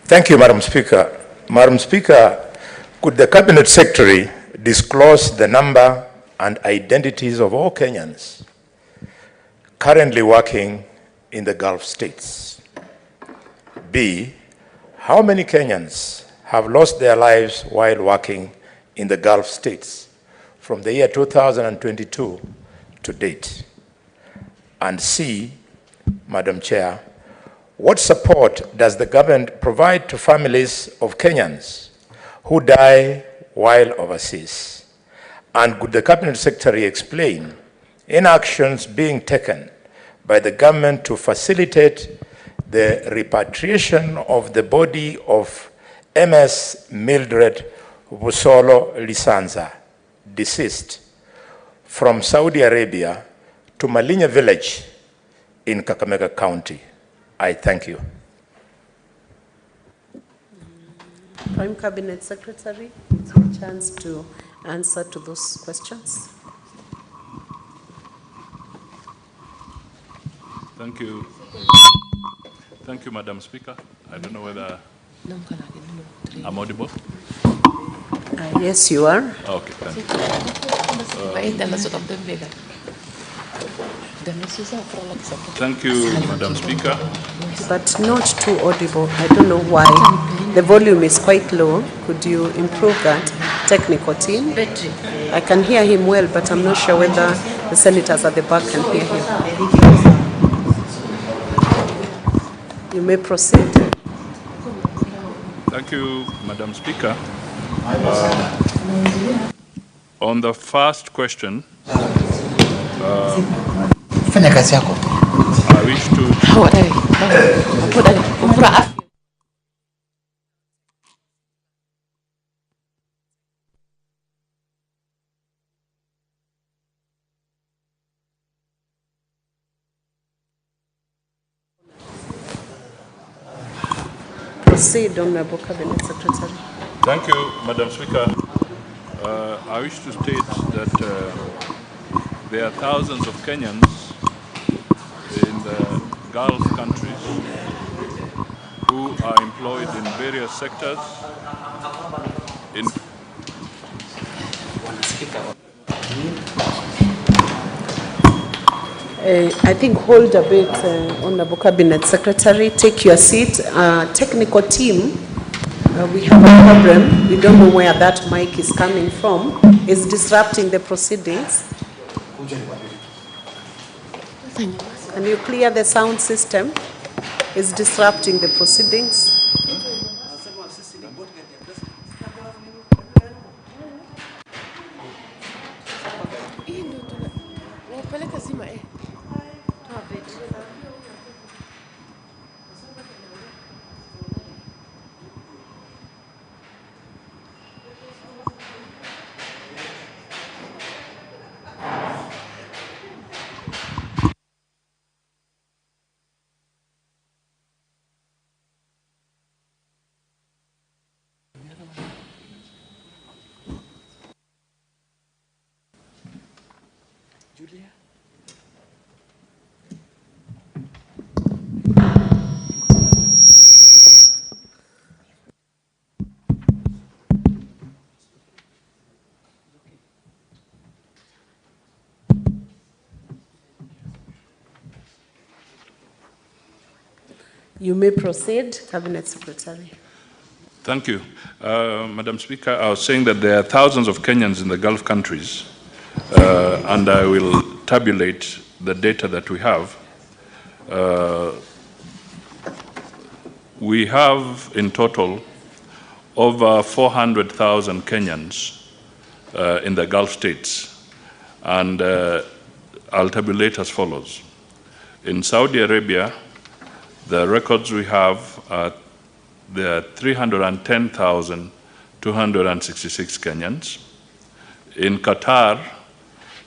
Thank you, Madam Speaker. Madam Speaker, could the Cabinet Secretary disclose the number and identities of all Kenyans currently working in the Gulf states? B, how many Kenyans have lost their lives while working in the Gulf states from the year 2022 to date? And C, Madam Chair, what support does the government provide to families of Kenyans who die while overseas? And could the Cabinet Secretary explain any actions being taken by the government to facilitate the repatriation of the body of MS Mildred Busolo Lisanza, deceased, from Saudi Arabia to Malinya village in Kakamega County? I thank you. Prime Cabinet Secretary, it's your chance to answer to those questions. Thank you. Thank you, Madam Speaker. I don't know whether I'm audible. Yes, you are. Okay, thank you. Thank you, Madam Speaker. But not too audible. I don't know why. The volume is quite low. Could you improve that? Technical team. I can hear him well, but I'm not sure whether the senators at the back can hear him. You may proceed. Thank you, Madam Speaker. On the first question, I wish to... Proceed, Honorable Cabinet Secretary. Thank you, Madam Speaker. I wish to state that there are thousands of Kenyans in the Gulf countries who are employed in various sectors. I think hold a bit, Honorable Cabinet Secretary. Take your seat. Technical team, we have a problem. We don't know where that mic is coming from. It's disrupting the proceedings. Can you clear the sound system? It's disrupting the proceedings. You may proceed, Cabinet Secretary. Thank you. Madam Speaker, I was saying that there are thousands of Kenyans in the Gulf countries, and I will tabulate the data that we have. We have in total over 400,000 Kenyans in the Gulf states, and I'll tabulate as follows. In Saudi Arabia, the records we have are there are 310,266 Kenyans. In Qatar,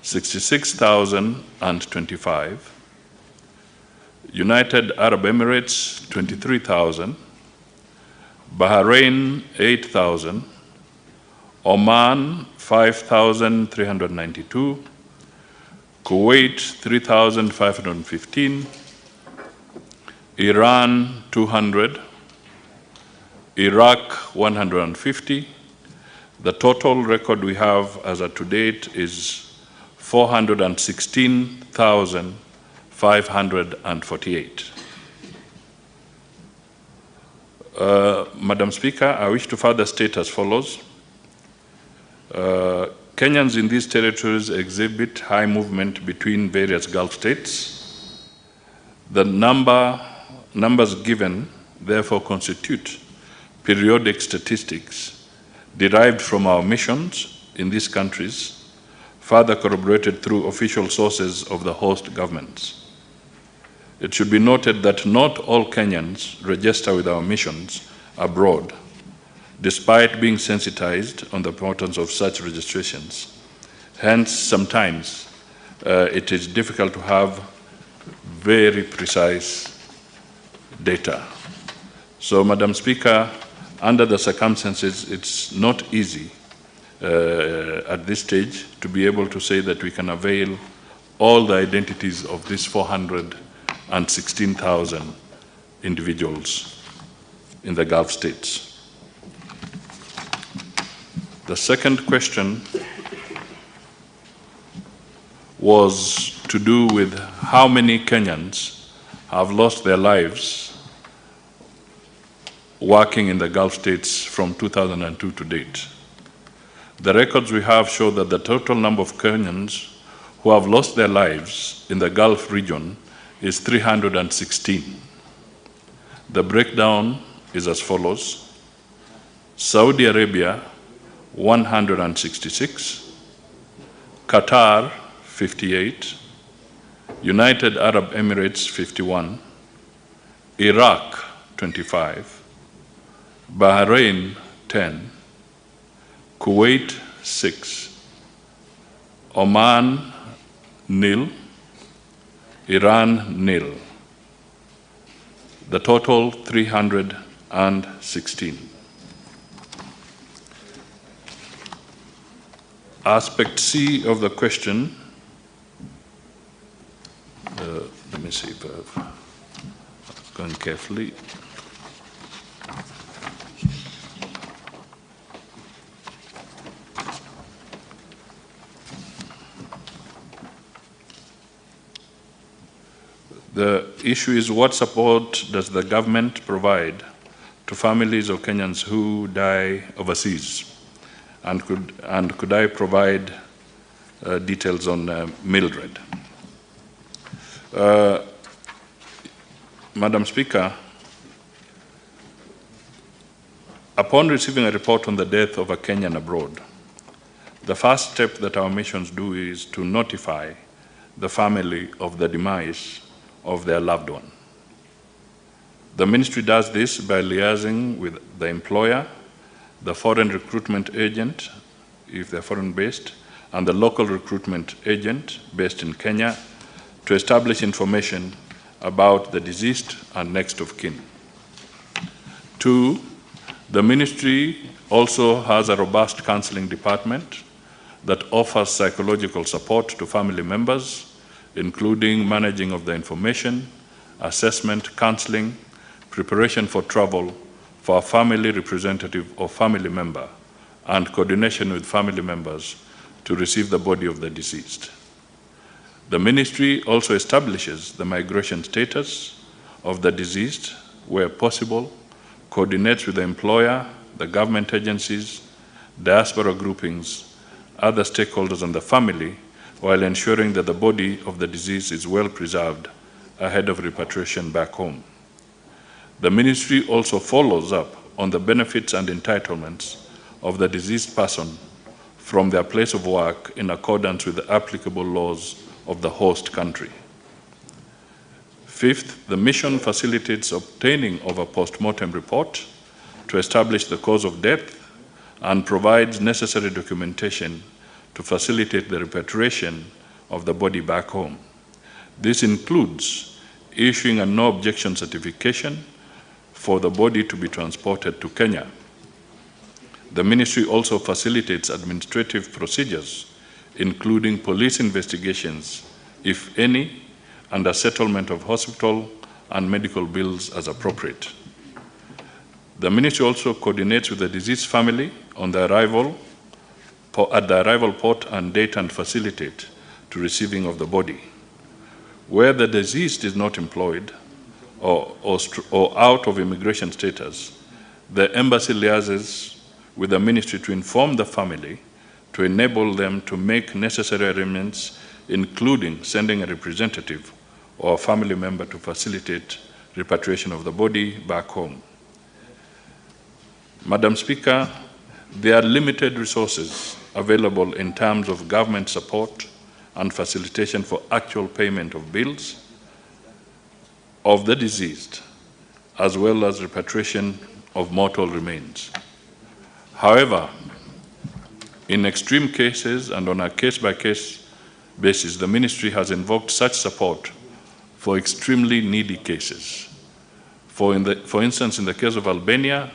66,025. United Arab Emirates, 23,000. Bahrain, 8,000. Oman, 5,392. Kuwait, 3,515. Iran, 200. Iraq 150. The total record we have as of to date is 416,548. Madam Speaker, I wish to further state as follows. Kenyans in these territories exhibit high movement between various Gulf states. The numbers given therefore constitute periodic statistics derived from our missions in these countries, further corroborated through official sources of the host governments. It should be noted that not all Kenyans register with our missions abroad, despite being sensitized on the importance of such registrations. Hence, sometimes it is difficult to have very precise data. So, Madam Speaker, under the circumstances, it's not easy at this stage to be able to say that we can avail all the identities of these 416,000 individuals in the Gulf states. The second question was to do with how many Kenyans have lost their lives working in the Gulf states from 2002 to date. The records we have show that the total number of Kenyans who have lost their lives in the Gulf region is 316. The breakdown is as follows: Saudi Arabia, 166, Qatar, 58, United Arab Emirates, 51, Iraq, 25, Bahrain, 10, Kuwait, 6, Oman, nil, Iran, nil. The total, 316. Aspect C of the question, let me see if I'm going carefully. The issue is, what support does the government provide to families of Kenyans who die overseas? And could I provide details on Mildred? Madam Speaker, upon receiving a report on the death of a Kenyan abroad, the first step that our missions do is to notify the family of the demise of their loved one. The ministry does this by liaising with the employer, the foreign recruitment agent, if they're foreign-based, and the local recruitment agent based in Kenya to establish information about the deceased and next of kin. 2, the ministry also has a robust counseling department that offers psychological support to family members, including managing of the information, assessment, counseling, preparation for travel for a family representative or family member, and coordination with family members to receive the body of the deceased. The ministry also establishes the migration status of the deceased where possible, coordinates with the employer, the government agencies, diaspora groupings, other stakeholders and the family, while ensuring that the body of the deceased is well preserved ahead of repatriation back home. The ministry also follows up on the benefits and entitlements of the deceased person from their place of work in accordance with the applicable laws of the host country. 5th, the mission facilitates obtaining of a post-mortem report to establish the cause of death and provides necessary documentation to facilitate the repatriation of the body back home. This includes issuing a no objection certification for the body to be transported to Kenya. The ministry also facilitates administrative procedures, including police investigations, if any, and a settlement of hospital and medical bills as appropriate. The ministry also coordinates with the deceased family on the arrival at the arrival port and date and facilitate to receiving of the body. Where the deceased is not employed or out of immigration status, the embassy liaises with the ministry to inform the family to enable them to make necessary arrangements, including sending a representative or a family member to facilitate repatriation of the body back home. Madam Speaker, there are limited resources available in terms of government support and facilitation for actual payment of bills of the deceased, as well as repatriation of mortal remains. However, in extreme cases and on a case-by-case basis, the ministry has invoked such support for extremely needy cases. For instance, in the case of Albania,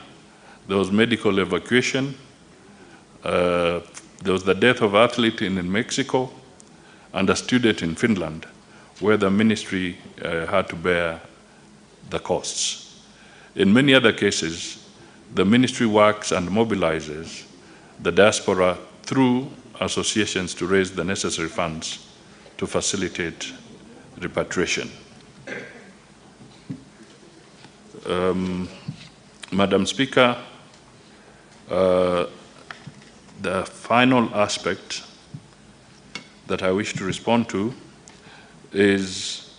there was medical evacuation, there was the death of an athlete in Mexico, and a student in Finland, where the ministry had to bear the costs. In many other cases, the ministry works and mobilizes the diaspora through associations to raise the necessary funds to facilitate repatriation. Madam Speaker, the final aspect that I wish to respond to is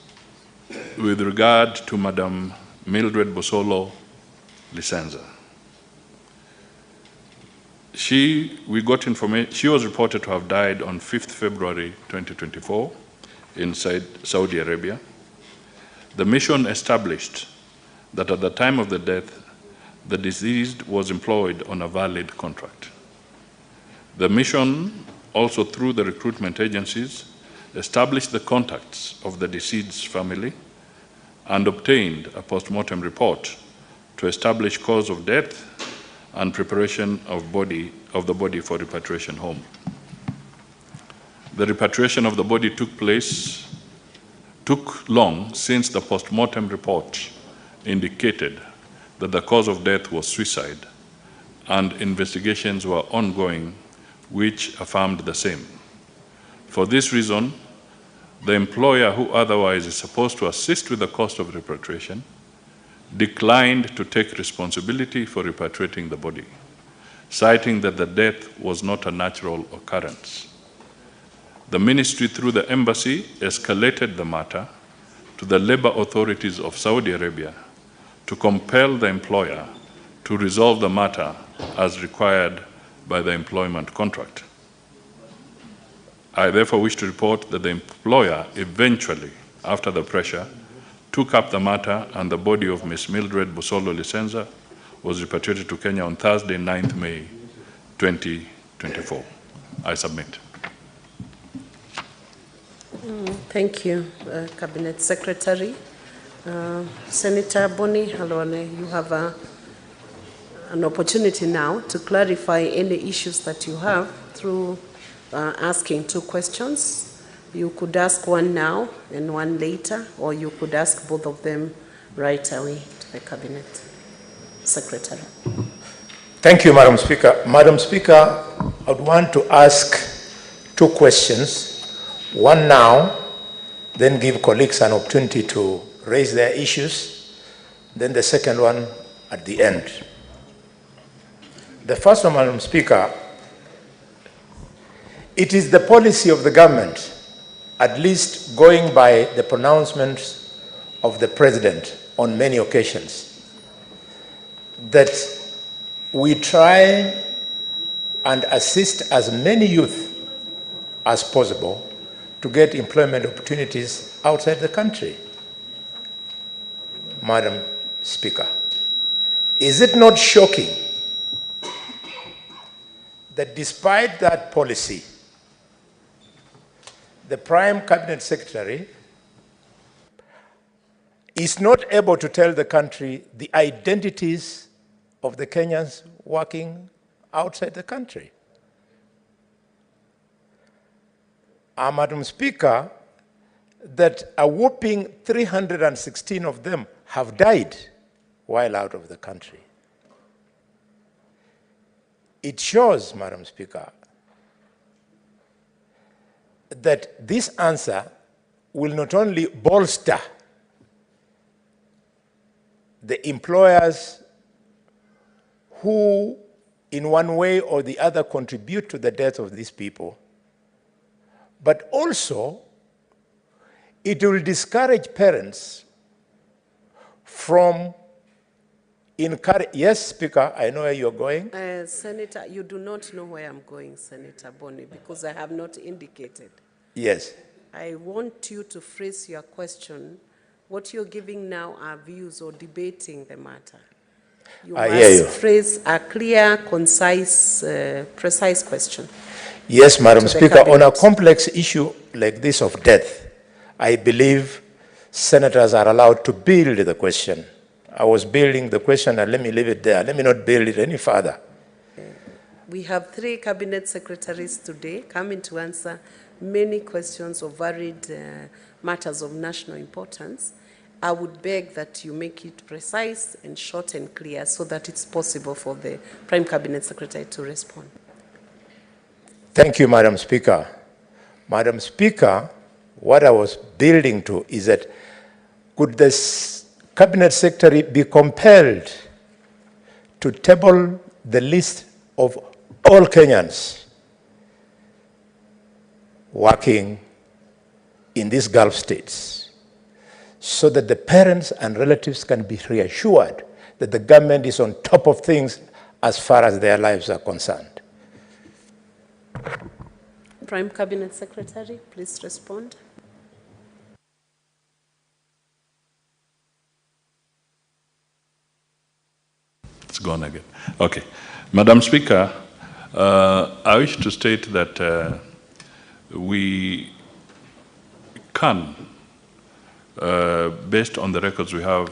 with regard to Madam Mildred Bosolo Lisenza. We got information, she was reported to have died on 5th February 2024 in Saudi Arabia. The mission established that at the time of the death, the deceased was employed on a valid contract. The mission, also through the recruitment agencies, established the contacts of the deceased's family and obtained a post-mortem report to establish cause of death and preparation of the body for repatriation home. The repatriation of the body took long since the post-mortem report indicated that the cause of death was suicide, and investigations were ongoing which affirmed the same. For this reason, the employer, who otherwise is supposed to assist with the cost of repatriation, declined to take responsibility for repatriating the body, citing that the death was not a natural occurrence. The ministry, through the embassy, escalated the matter to the labor authorities of Saudi Arabia to compel the employer to resolve the matter as required by the employment contract. I therefore wish to report that the employer eventually, after the pressure, took up the matter, and the body of Ms. Mildred Bosolo Lisenza was repatriated to Kenya on Thursday, 9th May 2024. I submit. Thank you, Cabinet Secretary. Senator Boni Khalwale, you have an opportunity now to clarify any issues that you have through asking two questions. You could ask one now and one later, or you could ask both of them right away to the Cabinet Secretary. Thank you, Madam Speaker. Madam Speaker, I would want to ask two questions. One now, then give colleagues an opportunity to raise their issues, then the second one at the end. The first one, Madam Speaker, it is the policy of the government, at least going by the pronouncements of the President on many occasions, that we try and assist as many youth as possible to get employment opportunities outside the country. Madam Speaker, is it not shocking that despite that policy, the Prime Cabinet Secretary is not able to tell the country the identities of the Kenyans working outside the country? Madam Speaker, that a whopping 316 of them have died while out of the country. it shows, Madam Speaker, that this answer will not only bolster the employers who, in one way or the other, contribute to the death of these people, but also it will discourage parents from yes, Speaker, I know where you're going. Senator, you do not know where I'm going, Senator Boni, because I have not indicated. Yes. I want you to phrase your question. What you're giving now are views or debating the matter. You I hear you. phrase a clear, concise, precise question. Yes, Madam Speaker, on a complex issue like this of death, I believe senators are allowed to build the question. I was building the question, and let me leave it there. Let me not build it any further. We have 3 cabinet secretaries today coming to answer many questions of varied matters of national importance. I would beg that you make it precise and short and clear so that it's possible for the Prime Cabinet Secretary to respond. Thank you, Madam Speaker. Madam Speaker, what I was building to is that could the Cabinet Secretary be compelled to table the list of all Kenyans working in these Gulf states so that the parents and relatives can be reassured that the government is on top of things as far as their lives are concerned? Prime Cabinet Secretary, please respond. It's gone again. Okay. Madam Speaker, I wish to state that we can, based on the records we have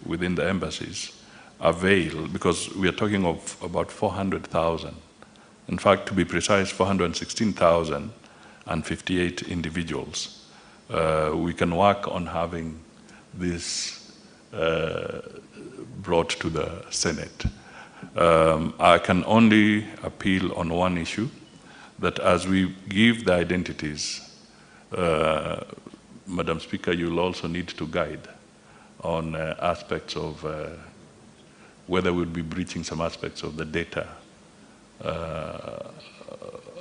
within the embassies, avail, because we are talking of about 400,000. In fact, to be precise, 416,058 individuals. We can work on having this brought to the Senate. I can only appeal on one issue, that as we give the identities, Madam Speaker, you'll also need to guide on aspects of whether we'll be breaching some aspects of the data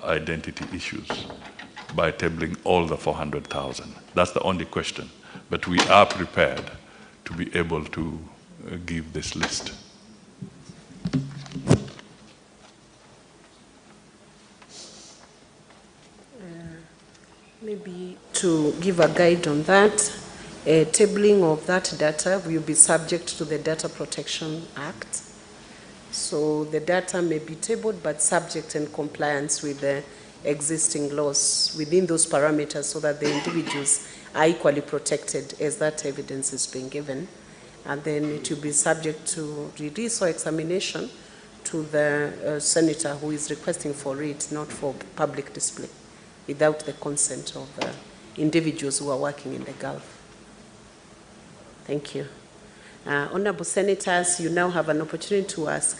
identity issues by tabling all the 400,000. That's the only question. But we are prepared to be able to give this list. Maybe to give a guide on that, tabling of that data will be subject to the Data Protection Act. So the data may be tabled, but subject and compliance with the existing laws within those parameters so that the individuals are equally protected as that evidence is being given. And then it will be subject to release or examination to the senator who is requesting for it, not for public display, without the consent of the individuals who are working in the Gulf. Thank you. Honorable Senators, you now have an opportunity to ask